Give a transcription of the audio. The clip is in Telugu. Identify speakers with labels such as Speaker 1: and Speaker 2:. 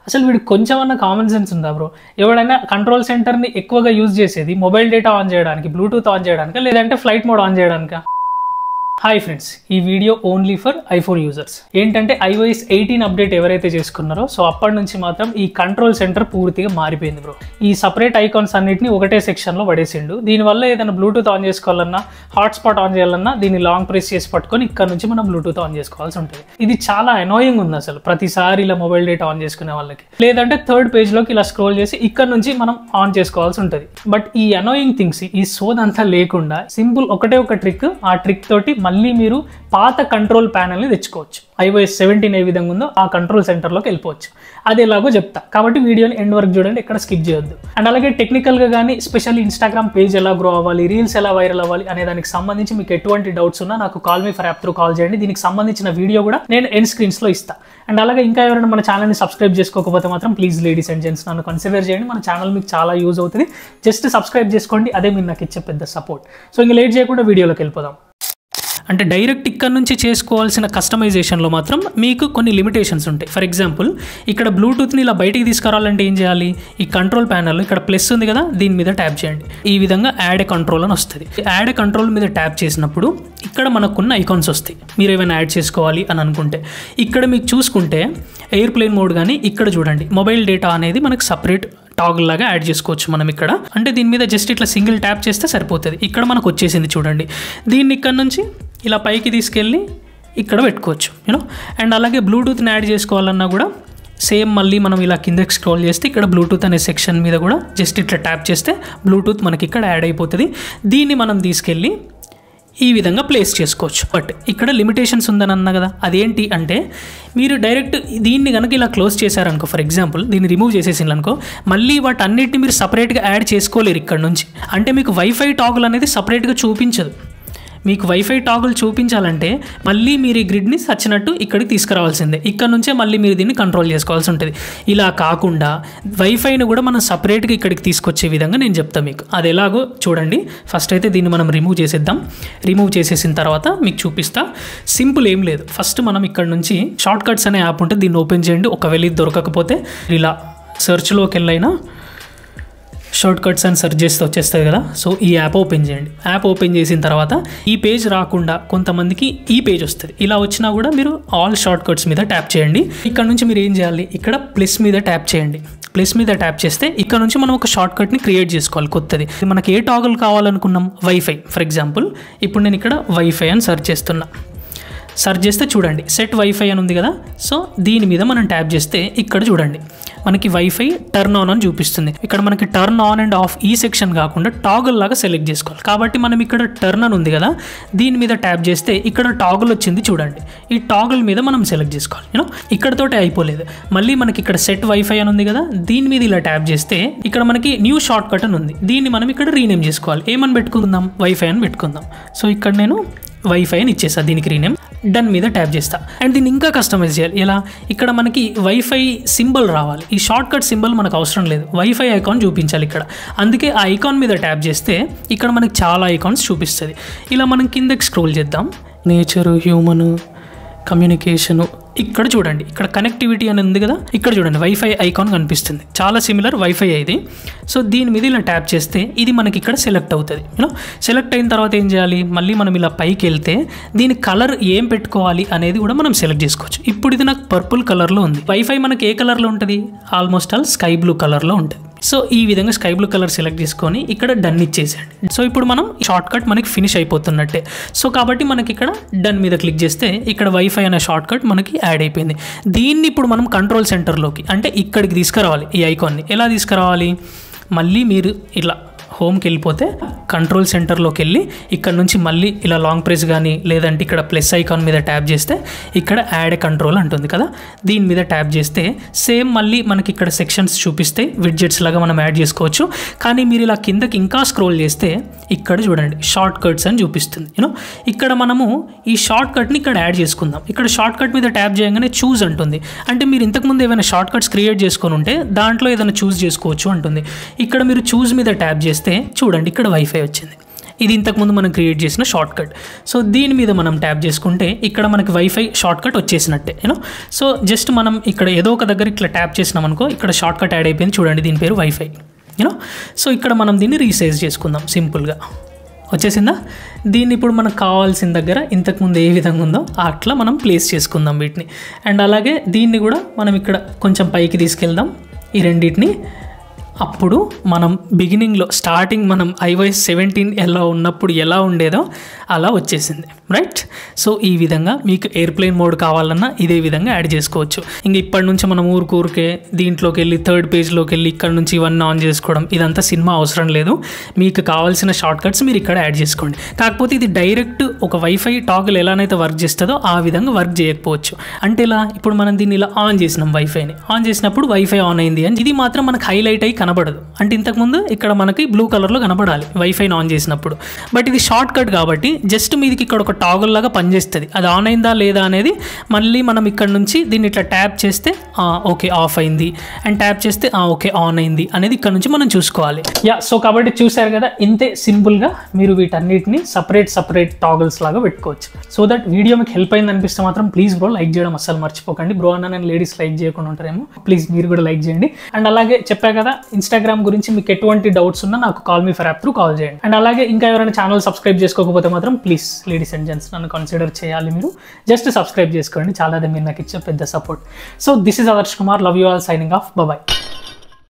Speaker 1: అసలు వీడికి కొంచెమన్నా కామన్ సెన్స్ ఉందా బ్రో? ఎవడైనా కంట్రోల్ సెంటర్ని ఎక్కువగా యూజ్ చేసేది మొబైల్ డేటా ఆన్ చేయడానికి, బ్లూటూత్ ఆన్ చేయడానికి, లేదంటే ఫ్లైట్ మోడ్ ఆన్ చేయడానికి? హాయ్ ఫ్రెండ్స్, ఈ video only for iPhone users. ఏంటంటే iOS 18 అప్డేట్ ఎవరైతే చేసుకున్నారో సో అప్పటి నుంచి మాత్రం ఈ కంట్రోల్ సెంటర్ పూర్తిగా మారిపోయింది బ్రో. ఈ సపరేట్ ఐకాన్స్ అన్నిటిని ఒకటే సెక్షన్లో పడేసిండు. దీనివల్ల ఏదైనా బ్లూటూత్ ఆన్ చేసుకోవాలన్నా, హాట్స్పాట్ ఆన్ చేయాలన్నా దీన్ని లాంగ్ ప్రెస్ చేసి పట్టుకొని ఇక్కడ నుంచి మనం బ్లూటూత్ ఆన్ చేసుకోవాల్సి ఉంటుంది. ఇది చాలా అనాయింగ్ ఉంది అసలు ప్రతిసారి ఇలా మొబైల్ డేటా ఆన్ చేసుకునే వాళ్ళకి. లేదంటే థర్డ్ పేజ్లోకి ఇలా స్క్రోల్ చేసి ఇక్కడ నుంచి మనం ఆన్ చేసుకోవాల్సి ఉంటుంది. బట్ ఈ అనాయింగ్ థింగ్స్, ఈ సోదంతా లేకుండా సింపుల్ ఒకటే ఒక ట్రిక్, ఆ ట్రిక్ తోటి మళ్ళీ మీరు పాత కంట్రోల్ ప్యానల్ని తెచ్చుకోవచ్చు. iOS 17 ఏ విధంగా ఉందో ఆ కంట్రోల్ సెంటర్లోకి వెళ్ళిపోవచ్చు. అది ఎలాగో చెప్తా, కాబట్టి వీడియోని ఎండ్ వరకు చూడండి, ఎక్కడ స్కిప్ చేయొద్దు. అండ్ అలాగే టెక్నికల్గా కానీ స్పెషల్లీ ఇన్స్టాగ్రామ్ పేజ్ ఎలా గ్రో అవ్వాలి, రీల్స్ ఎలా వైరల్ అవ్వాలి అనే దానికి సంబంధించి మీకు ఎటువంటి డౌట్స్ ఉన్నా నాకు call me for app through call చేయండి. దీనికి సంబంధించిన వీడియో కూడా నేను ఎండ్ స్క్రీన్స్లో ఇస్తాను. అండ్ అలాగే ఇంకా ఎవరైనా మన ఛానల్ని సబ్స్క్రైబ్ చేసుకోకపోతే మాత్రం ప్లీజ్ లేడీస్ అండ్ జెంట్స్ నన్ను కన్సిడర్ చేయండి. మన ఛానల్ మీకు చాలా యూజ్ అవుతుంది. జస్ట్ సబ్స్క్రైబ్ చేసుకోండి, అదే మీరు నాకు ఇచ్చే పెద్ద సపోర్ట్. సో ఇంకా లేట్ చేయకుండా వీడియోలోకి వెళ్ళిపోదాం. అంటే డైరెక్ట్ ఇక్కడ నుంచి చేసుకోవాల్సిన కస్టమైజేషన్లో మాత్రం మీకు కొన్ని లిమిటేషన్స్ ఉంటాయి. ఫర్ ఎగ్జాంపుల్ ఇక్కడ బ్లూటూత్ని ఇలా బయటికి తీసుకురావాలంటే ఏం చేయాలి? ఈ కంట్రోల్ ప్యానల్లో ఇక్కడ ప్లస్ ఉంది కదా, దీని మీద ట్యాప్ చేయండి. ఈ విధంగా యాడ్ ఏ కంట్రోల్ అని వస్తుంది. యాడ్ ఏ కంట్రోల్ మీద ట్యాప్ చేసినప్పుడు ఇక్కడ మనకున్న ఐకాన్స్ వస్తాయి. మీరు ఏమైనా యాడ్ చేసుకోవాలి అని అనుకుంటే ఇక్కడ మీకు చూసుకుంటే ఎయిర్ప్లేన్ మోడ్ కానీ ఇక్కడ చూడండి మొబైల్ డేటా అనేది మనకు సపరేట్ టాగుల్ లాగా యాడ్ చేసుకోవచ్చు మనం ఇక్కడ. అంటే దీని మీద జస్ట్ ఇట్లా సింగిల్ ట్యాప్ చేస్తే సరిపోతుంది. ఇక్కడ మనకు వచ్చేసింది చూడండి. దీన్ని ఇక్కడ నుంచి ఇలా పైకి తీసుకెళ్ళి ఇక్కడ పెట్టుకోవచ్చు యూనో. అండ్ అలాగే బ్లూటూత్ని యాడ్ చేసుకోవాలన్నా కూడా సేమ్ మళ్ళీ మనం ఇలా కిందకి స్క్రోల్ చేస్తే ఇక్కడ బ్లూటూత్ అనే సెక్షన్ మీద కూడా జస్ట్ ఇట్లా ట్యాప్ చేస్తే బ్లూటూత్ మనకి ఇక్కడ యాడ్ అయిపోతుంది. దీన్ని మనం తీసుకెళ్ళి ఈ విధంగా ప్లేస్ చేసుకోవచ్చు. బట్ ఇక్కడ లిమిటేషన్స్ ఉందని అన్నా కదా, అదేంటి అంటే మీరు డైరెక్ట్ దీన్ని కనుక ఇలా క్లోజ్ చేశారనుకో, ఫర్ ఎగ్జాంపుల్ దీన్ని రిమూవ్ చేసేసిందనుకో, మళ్ళీ వాటన్నిటిని మీరు సపరేట్గా యాడ్ చేసుకోలేరు ఇక్కడ నుంచి. అంటే మీకు వైఫై టాగుల్ అనేది సపరేట్గా చూపించదు. మీకు వైఫై టాగుల్ చూపించాలంటే మళ్ళీ మీరు ఈ గ్రిడ్ని సచ్చినట్టు ఇక్కడికి తీసుకురావాల్సిందే. ఇక్కడ నుంచే మళ్ళీ మీరు దీన్ని కంట్రోల్ చేసుకోవాల్సి ఉంటుంది. ఇలా కాకుండా వైఫైని కూడా మనం సపరేట్గా ఇక్కడికి తీసుకొచ్చే విధంగా నేను చెప్తాను మీకు. అది ఎలాగో చూడండి. ఫస్ట్ అయితే దీన్ని మనం రిమూవ్ చేసేద్దాం. రిమూవ్ చేసేసిన తర్వాత మీకు చూపిస్తా. సింపుల్ ఏం లేదు, ఫస్ట్ మనం ఇక్కడ నుంచి షార్ట్ కట్స్ అనే యాప్ ఉంటుంది, దీన్ని ఓపెన్ చేయండి. ఒకవేళ ఇది దొరకకపోతే ఇలా సెర్చ్లోకి వెళ్ళైనా షార్ట్ కట్స్ అని సెర్చ్ చేస్తే వచ్చేస్తుంది కదా. సో ఈ యాప్ ఓపెన్ చేయండి. యాప్ ఓపెన్ చేసిన తర్వాత ఈ పేజ్ రాకుండా కొంతమందికి ఈ పేజ్ వస్తుంది. ఇలా వచ్చినా కూడా మీరు ఆల్ షార్ట్ కట్స్ మీద ట్యాప్ చేయండి. ఇక్కడ నుంచి మీరు ఏం చేయాలి, ఇక్కడ ప్లస్ మీద ట్యాప్ చేయండి. ప్లస్ మీద ట్యాప్ చేస్తే ఇక్కడ నుంచి మనం ఒక షార్ట్ కట్ని క్రియేట్ చేసుకోవాలి కొత్తది. మనకి ఏ టాగుల్ కావాలనుకున్నాం, వైఫై. ఫర్ ఎగ్జాంపుల్ ఇప్పుడు నేను ఇక్కడ వైఫై అని సెర్చ్ చేస్తున్నా. సెర్చ్ చేస్తే చూడండి సెట్ వైఫై అని ఉంది కదా. సో దీని మీద మనం ట్యాప్ చేస్తే ఇక్కడ చూడండి మనకి వైఫై టర్న్ ఆన్ అని చూపిస్తుంది. ఇక్కడ మనకి టర్న్ ఆన్ అండ్ ఆఫ్ ఈ సెక్షన్ కాకుండా టాగుల్ లాగా సెలెక్ట్ చేసుకోవాలి. కాబట్టి మనం ఇక్కడ టర్న్ అని ఉంది కదా, దీని మీద ట్యాప్ చేస్తే ఇక్కడ టాగుల్ వచ్చింది చూడండి. ఈ టాగుల్ మీద మనం సెలెక్ట్ చేసుకోవాలి యూనో. ఇక్కడతోటే అయిపోలేదు, మళ్ళీ మనకి ఇక్కడ సెట్ వైఫై అని ఉంది కదా, దీని మీద ఇలా ట్యాప్ చేస్తే ఇక్కడ మనకి న్యూ షార్ట్ కట్ అని ఉంది. దీన్ని మనం ఇక్కడ రీనేమ్ చేసుకోవాలి. ఏమని పెట్టుకుందాం, వైఫై అని పెట్టుకుందాం. సో ఇక్కడ నేను వైఫై అని ఇచ్చేస్తా, దీనికి రీనేమ్. డన్ మీద ట్యాప్ చేస్తా. అండ్ దీన్ని ఇంకా కస్టమైజ్ చేయాలి. ఎలా, ఇక్కడ మనకి వైఫై సింబల్ రావాలి. ఈ షార్ట్ కట్ సింబల్ మనకు అవసరం లేదు, వైఫై ఐకాన్ చూపించాలి ఇక్కడ. అందుకే ఆ ఐకాన్ మీద ట్యాప్ చేస్తే ఇక్కడ మనకి చాలా ఐకాన్స్ చూపిస్తుంది. ఇలా మనం కిందకి స్క్రోల్ చేద్దాం. నేచరు, హ్యూమను, కమ్యూనికేషను, ఇక్కడ చూడండి ఇక్కడ కనెక్టివిటీ అని ఉంది కదా, ఇక్కడ చూడండి వైఫై ఐకాన్ కనిపిస్తుంది. చాలా సిమిలర్ వైఫై ఇది. సో దీని మీద ఇలా ట్యాప్ చేస్తే ఇది మనకి ఇక్కడ సెలెక్ట్ అవుతుంది యూనో. సెలెక్ట్ అయిన తర్వాత ఏం చేయాలి, మళ్ళీ మనం ఇలా పైకి వెళ్తే దీని కలర్ ఏం పెట్టుకోవాలి అనేది కూడా మనం సెలెక్ట్ చేసుకోవచ్చు. ఇప్పుడు ఇది నాకు పర్పుల్ కలర్లో ఉంది. వైఫై మనకి ఏ కలర్లో ఉంటుంది, ఆల్మోస్ట్ ఆల్ స్కై బ్లూ కలర్లో ఉంటుంది. సో ఈ విధంగా స్కై బ్లూ కలర్ సెలెక్ట్ చేసుకొని ఇక్కడ డన్ ఇచ్చేసేయండి. సో ఇప్పుడు మనం షార్ట్ కట్ మనకి ఫినిష్ అయిపోతున్నట్టే. సో కాబట్టి మనకి ఇక్కడ డన్ మీద క్లిక్ చేస్తే ఇక్కడ వైఫై అనే షార్ట్ కట్ మనకి యాడ్ అయిపోయింది. దీన్ని ఇప్పుడు మనం కంట్రోల్ సెంటర్లోకి అంటే ఇక్కడికి తీసుకురావాలి. ఈ ఐకాన్ని ఎలా తీసుకురావాలి, మళ్ళీ మీరు ఇట్లా హోమ్కి వెళ్ళిపోతే కంట్రోల్ సెంటర్లోకి వెళ్ళి ఇక్కడ నుంచి మళ్ళీ ఇలా లాంగ్ ప్రెస్ కానీ లేదంటే ఇక్కడ ప్లస్ ఐకాన్ మీద ట్యాప్ చేస్తే ఇక్కడ యాడ్ ఏ కంట్రోల్ అంటుంది కదా, దీని మీద ట్యాప్ చేస్తే సేమ్ మళ్ళీ మనకి ఇక్కడ సెక్షన్స్ చూపిస్తే విడ్జెట్స్ లాగా మనం యాడ్ చేసుకోవచ్చు. కానీ మీరు ఇలా కిందకి ఇంకా స్క్రోల్ చేస్తే ఇక్కడ చూడండి షార్ట్ కట్స్ అని చూపిస్తుంది యూనో. ఇక్కడ మనము ఈ షార్ట్ కట్ని ఇక్కడ యాడ్ చేసుకుందాం. ఇక్కడ షార్ట్ కట్ మీద ట్యాప్ చేయగానే చూజ్ అంటుంది. అంటే మీరు ఇంతకుముందు ఏమైనా షార్ట్ కట్స్ క్రియేట్ చేసుకొని ఉంటే దాంట్లో ఏదైనా చూస్ చేసుకోవచ్చు అంటుంది. ఇక్కడ మీరు చూస్ మీద ట్యాప్ చేస్తే చూడండి ఇక్కడ వైఫై వచ్చింది. ఇది ఇంతకుముందు మనం క్రియేట్ చేసిన షార్ట్ కట్. సో దీని మీద మనం ట్యాప్ చేసుకుంటే ఇక్కడ మనకి వైఫై షార్ట్ కట్ వచ్చేసినట్టే సో జస్ట్ మనం ఇక్కడ ఏదో ఒక దగ్గర ఇట్లా ట్యాప్ చేసినాం అనుకో, ఇక్కడ షార్ట్ కట్ యాడ్ అయిపోయింది చూడండి, దీని పేరు వైఫై సో ఇక్కడ మనం దీన్ని రీసైజ్ చేసుకుందాం. సింపుల్గా వచ్చేసిందా. దీన్ని ఇప్పుడు మనకు కావాల్సిన దగ్గర ఇంతకుముందు ఏ విధంగా ఉందో అట్లా మనం ప్లేస్ చేసుకుందాం వీటిని. అండ్ అలాగే దీన్ని కూడా మనం ఇక్కడ కొంచెం పైకి తీసుకెళ్దాం ఈ రెండింటిని. అప్పుడు మనం బిగినింగ్లో స్టార్టింగ్ మనం iOS 17 ఎలా ఉన్నప్పుడు ఎలా ఉండేదో అలా వచ్చేసింది, రైట్. సో ఈ విధంగా మీకు ఎయిర్ప్లేన్ మోడ్ కావాలన్నా ఇదే విధంగా యాడ్ చేసుకోవచ్చు. ఇంక ఇప్పటి నుంచి మనం ఊరికే దీంట్లోకి వెళ్ళి థర్డ్ పేజ్లోకి వెళ్ళి ఇక్కడ నుంచి ఇవన్నీ ఆన్ చేసుకోవడం ఇదంతా సినిమా అవసరం లేదు. మీకు కావాల్సిన షార్ట్ కట్స్ మీరు ఇక్కడ యాడ్ చేసుకోండి. కాకపోతే ఇది డైరెక్ట్ ఒక వైఫై టాగుల్ ఎలానైతే వర్క్ చేస్తుందో ఆ విధంగా వర్క్ చేయకపోవచ్చు. అంటే ఇలా ఇప్పుడు మనం దీన్ని ఇలా ఆన్ చేసినాం, వైఫైని ఆన్ చేసినప్పుడు వైఫై ఆన్ అయింది అని ఇది మాత్రం మనకు హైలైట్ అయ్యి కనబడదు. అంటే ఇంతకుముందు ఇక్కడ మనకి బ్లూ కలర్లో కనబడాలి వైఫైని ఆన్ చేసినప్పుడు. బట్ ఇది షార్ట్ కట్ కాబట్టి జస్ట్ మీదికి ఇక్కడ ఒక టాగుల్ లాగా పనిచేస్తుంది. అది ఆన్ అయిందా లేదా అనేది మళ్ళీ మనం ఇక్కడ నుంచి దీన్ని ఇట్లా ట్యాప్ చేస్తే ఓకే ఆఫ్ అయింది, అండ్ ట్యాప్ చేస్తే ఓకే ఆన్ అయింది అనేది ఇక్కడ నుంచి మనం చూసుకోవాలి. సో కాబట్టి చూసారు కదా, ఇంతే సింపుల్గా మీరు వీటన్నిటిని సపరేట్ టాగుల్స్ లాగా పెట్టుకోవచ్చు. సో దట్ వీడియో మీకు హెల్ప్ అయింది అనిపిస్తే మాత్రం ప్లీజ్ బ్రో లైక్ చేయడం అస్సలు మర్చిపోకండి. బ్రో అన్న నేను లేడీస్ లైక్ చేయకుండా ఉంటారేమో, ప్లీజ్ మీరు కూడా లైక్ చేయండి. అండ్ అలాగే చెప్పా కదా, ఇన్స్టాగ్రామ్ గురించి మీకు ఎటువంటి డౌట్స్ ఉన్నా నాకు call me for app through call చేయండి. అండ్ అలాగే ఇంకా ఎవరైనా ఛానల్ సబ్స్క్రైబ్ చేసుకోకపోతే మాత్రం ప్లీజ్ లేడీస్ అండ్ జెంట్స్ నన్ను కన్సిడర్ చేయాలి. మీరు జస్ట్ సబ్స్క్రైబ్ చేసుకోండి, చాలా మీరు నాకు ఇచ్చే పెద్ద support. So this is Adarsh Kumar, love you all, signing off, bye.